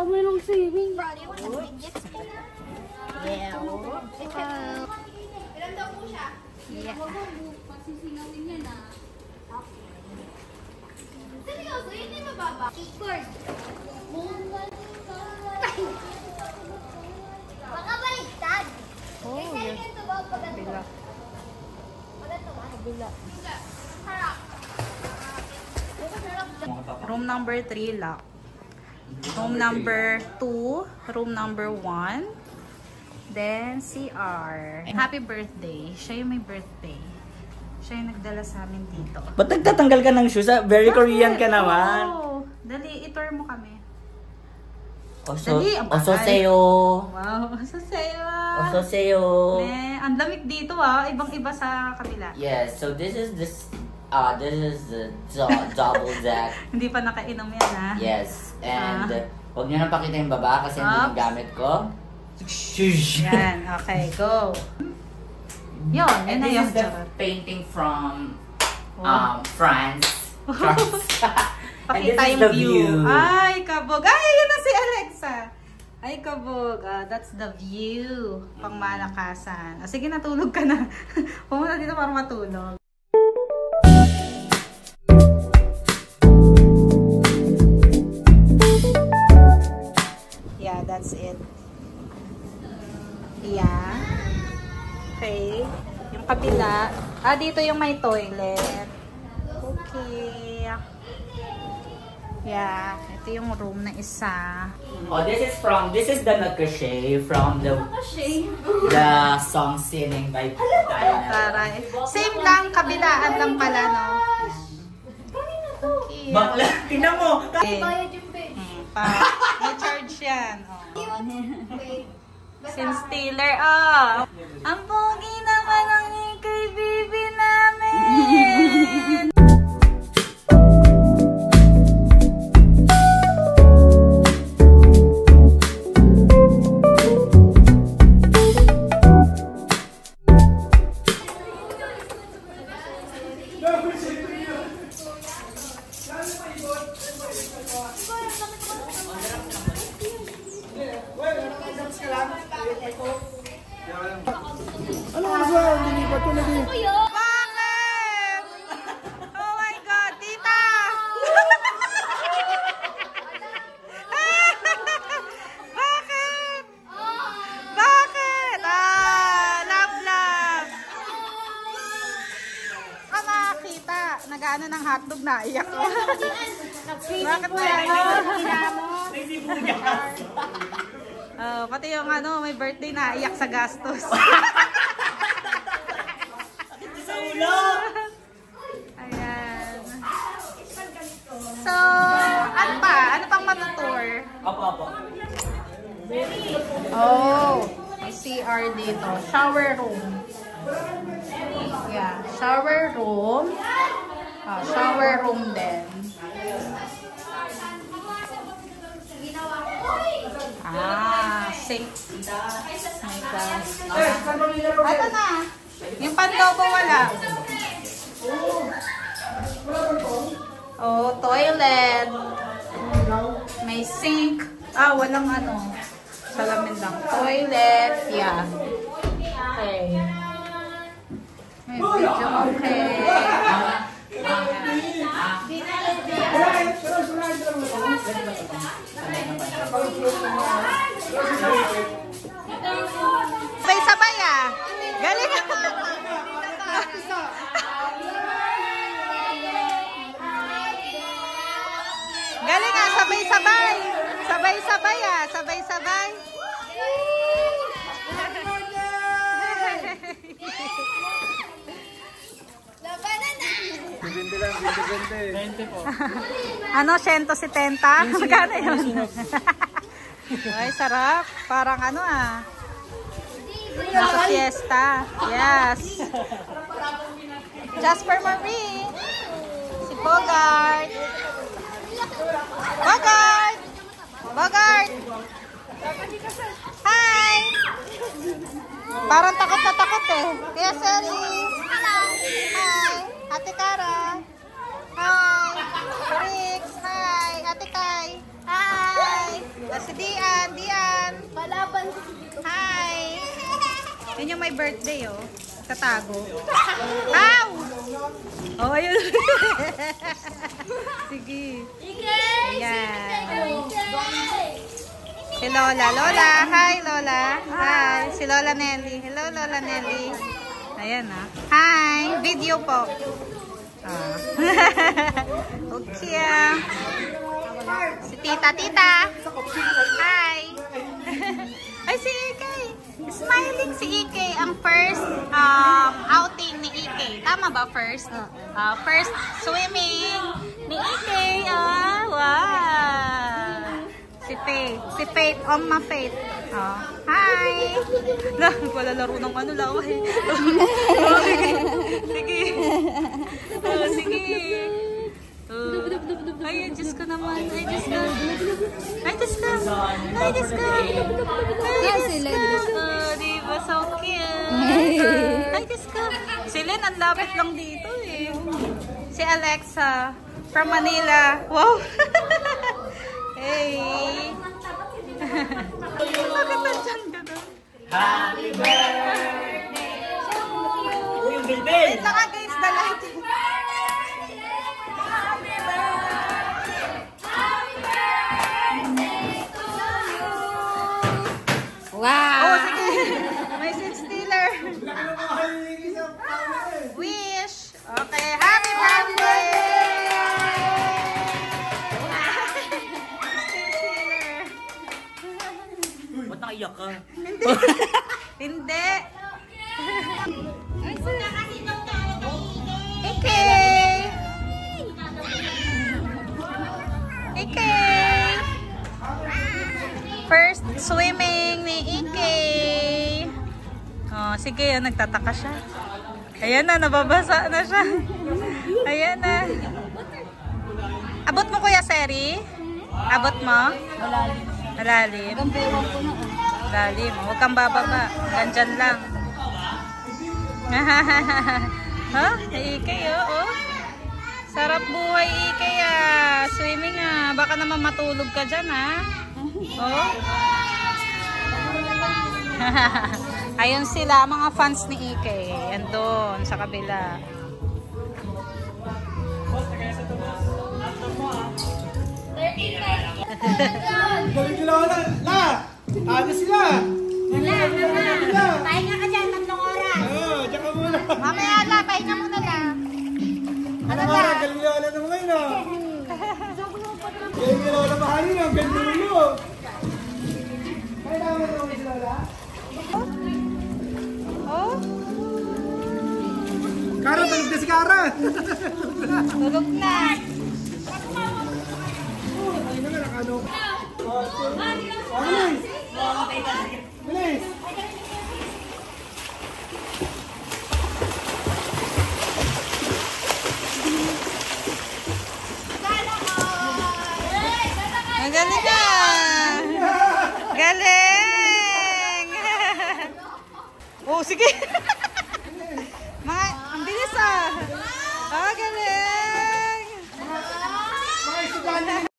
mayroong saving. Yeah. Ilan daw po siya? Yeah. Pagsisinawin niya na. Seryoso, hindi mababa. Keyboard. Baka baliktad. Oh, yes. Kabila. Kabila. Room number 3 lock. Room number 2, room number 1, then CR. Happy birthday. Siya yung may birthday. Siya yung nagdala sa amin dito. Ba't nagtatanggal ka ng shoes? Very Korean ka naman. Oh, dali, itour mo kami. Ososeyo. Wow, ososeyo. Ososeyo. Ang lamig dito ah, ibang-iba sa kabila. Yes, so this is the double deck. Hindi pa nakainom yan ha. Yes, and huwag niyo na pakita yung baba kasi hindi yung gamit ko. Shush. Yan, okay, go. Yun And na this yung is the painting from France. Pakita yung view. Ay, kabog. Ay, yun na si Alexa. Ay, kabog. That's the view. Pang malakasan. Sige, natulog ka na. Pumunta dito para matulog. Yeah, that's it. Yeah. Okay. Yung kabila. Dito yung may toilet. Okay. Yeah, ito yung room na isa. Oh, this is the Nakashay from the song singing by Taray. Same lang, kabilaan lang pala, no? Okay. Bakla, tingnan mo! Bayad yung bed. May charge yan. Sin Stealer, ang pogi naman ang kay Bibi namin! Ano oras ba? Lilipat ko na din. Bakit? Oh my God, tita! Bakit? Bakit? Love. Nakakita. Nag-ano ng hotdog na iyak. Bakit na yan? Pati yung may birthday na iyak sa gastos. Ayan. So, ano pa? Ano pang matutour? Apo. Oh, may CR dito. Shower room. Yeah, shower room. Shower room din. Sink. My gosh. Ito na. Yung panlobo wala. Oh, toilet. May sink. Walang salamin lang. Toilet. Yeah. Okay. May video. Okay. Sabay-sabay Galing Galing sabay-sabay. Sabay-sabay Sabay-sabay. Bibindi lang, bibindi. 20 po. 170? Magkano yun? Ay, sarap. Parang nasa fiesta. Yes. Jasper Marie. Si Bogart. Bogart! Hi! Parang takot na takot Kuya Selly. Hi! Ate Cara. Hi! Rix. Hi! Ate Kai. Hi! Si Dian, Dian. Palaban. Hi! Yun yung may birthday, oh. Katago. Ow! Oh, ayun. Sige. Ayan. Si Lola. Lola. Hi, Lola. Hi. Si Lola Nelly. Hello, Lola Nelly. Ayan, ah. Hi. Video po. Ah. Okay, ah. Si Tita. Tita. Hi. Ay, si Ikay. Smiling si Ikay. Ang first outing ni Ikay. Tama ba first? First swimming ni Ikay. Wow. Si Faith. Si Faith. Oma Faith. Hi. Wala laro ng ano laway. Sige. Sige. Ay, Diyos ko naman. Ay, Diyos ko. Ay, Diyos ko. Ay, Diyos ko. Ay, Diyos ko. Diba, so cute. Ay, Diyos ko. Si Lynn, ang lapit lang dito eh. Si Alexa from Manila. Wow. Hey. Bakit nandyan ka doon? Happy birthday! Uy, yung bilbil! Wait lang against the light. Wow! Oh, sige. May seat stealer. Wish. Okay, happy birthday! Seat stealer. Ba't naiyak ka? Hindi. Ikay! Ikay! First swimming ni Ikay. Oh, sige, nagtataka siya. Ayan na, nababasa na siya. Ayan na. Abot mo, Kuya Seri? Abot mo? Malalim. Malalim. Huwag kang bababa. Gandyan lang. Ha? Ikay, oh. Sarap buhay, Ikay, ah. Swimming, ah. Baka naman matulog ka dyan, ah. Oh. Ayun sila, mga fans ni Ikay. Andun, sa kabila. Galing nila wala. La! Ano sila? Pahinga ka dyan, 3 oras. Oo, tsaka muna. Mamaya, la. Pahinga muna lang. Ano ba? Galing nila wala naman ngayon ah. Galing nila wala mahalin ah. Galing nila ulo. Kaya naman naman sila wala? Oh, Kara, talig na si Kara. tulog na. Ay naman, nakano. Bilis! Bilis! Magaling ka. Galing. Oh, sige. Mga, ang bilis ah. Ah, galing. Mga estudyante